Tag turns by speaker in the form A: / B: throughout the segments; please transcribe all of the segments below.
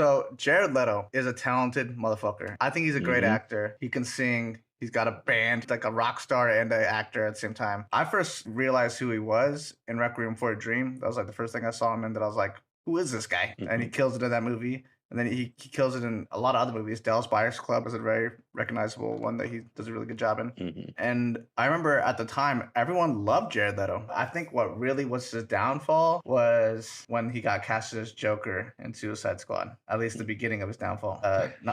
A: So Jared Leto is a talented motherfucker. I think he's a great
B: Hmm.
A: actor. He can sing. He's got a band, like a rock star and an actor at the same time. I first realized who he was in Requiem for a Dream. That was like the first thing I saw him in. That I was like, who is this guy? And he
B: Hmm.
A: kills it in that movie. And then he kills it in a lot of other movies. Dallas Buyers Club is a very recognizable one that he does a really good job in.
B: Hmm.
A: And I remember at the time, everyone loved Jared Leto. I think what really was his downfall was when he got casted as Joker in Suicide Squad, at least the beginning of his downfall.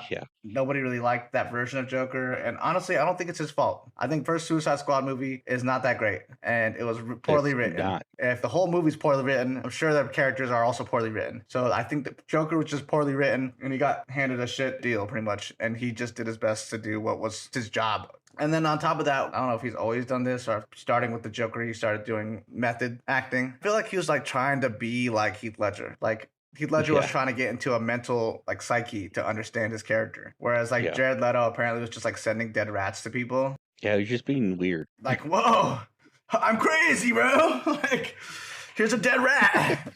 B: Yeah.
A: Nobody really liked that version of Joker. And honestly, I don't think it's his fault. I think first Suicide Squad movie is not that great. And it was poorly
B: It's
A: written.
B: not.
A: If the whole movie's poorly written, I'm sure the characters are also poorly written. So I think the Joker was just poorly written and he got handed a shit deal pretty much. And he just did his best to do what was his job. And then on top of that, I don't know if he's always done this or starting with the Joker, he started doing method acting. I feel like he was like trying to be like Heath Ledger. Like Heath Ledger was
B: Yeah.
A: trying to get into a mental like psyche to understand his character. Whereas like
B: Yeah.
A: Jared Leto apparently was just like sending dead rats to people.
B: Yeah. He's just being weird.
A: Like, whoa, I'm crazy, bro. Like, here's a dead rat.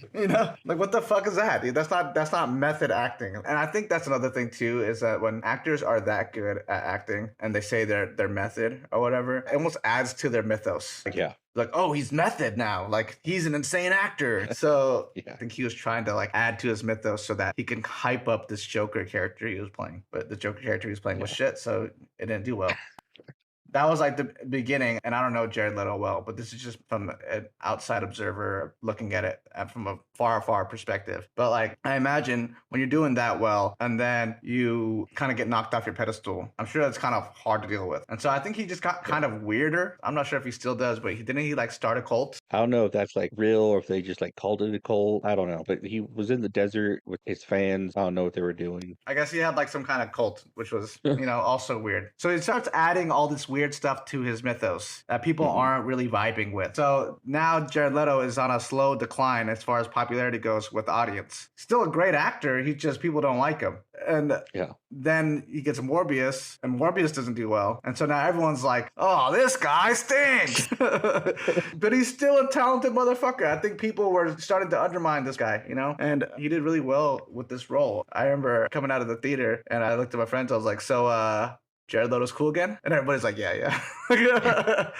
A: Like what the fuck is that, dude? That's not method acting. And I think that's another thing too, is that when actors are that good at acting and they say their method or whatever, it almost adds to their mythos.
B: Yeah.
A: Oh, he's method now. Like he's an insane actor. So
B: Yeah.
A: I think he was trying to like add to his mythos so that he can hype up this Joker character he was playing. But the Joker character he was playing was
B: Yeah.
A: shit, so it didn't do well. That was like the beginning, and I don't know Jared Leto well, but this is just from an outside observer looking at it from a far, far perspective. But like, I imagine when you're doing that well, and then you kind of get knocked off your pedestal, I'm sure that's kind of hard to deal with. And so I think he just got kind of weirder. I'm not sure if he still does, but didn't he like start a cult?
B: I don't know if that's like real or if they just like called it a cult. I don't know. But he was in the desert with his fans. I don't know what they were doing.
A: I guess he had like some kind of cult, which was, also weird. So he starts adding all this weird stuff to his mythos that people
B: Hmm.
A: aren't really vibing with. So now Jared Leto is on a slow decline as far as popularity goes with the audience. Still a great actor. He just, people don't like him. And
B: Yeah.
A: then he gets Morbius, and Morbius doesn't do well. And so now everyone's like, oh, this guy stinks. But he's still a talented motherfucker. I think people were starting to undermine this guy, And he did really well with this role. I remember coming out of the theater, and I looked at my friends. I was like, so, Jared Leto's cool again? And everybody's like, yeah, yeah.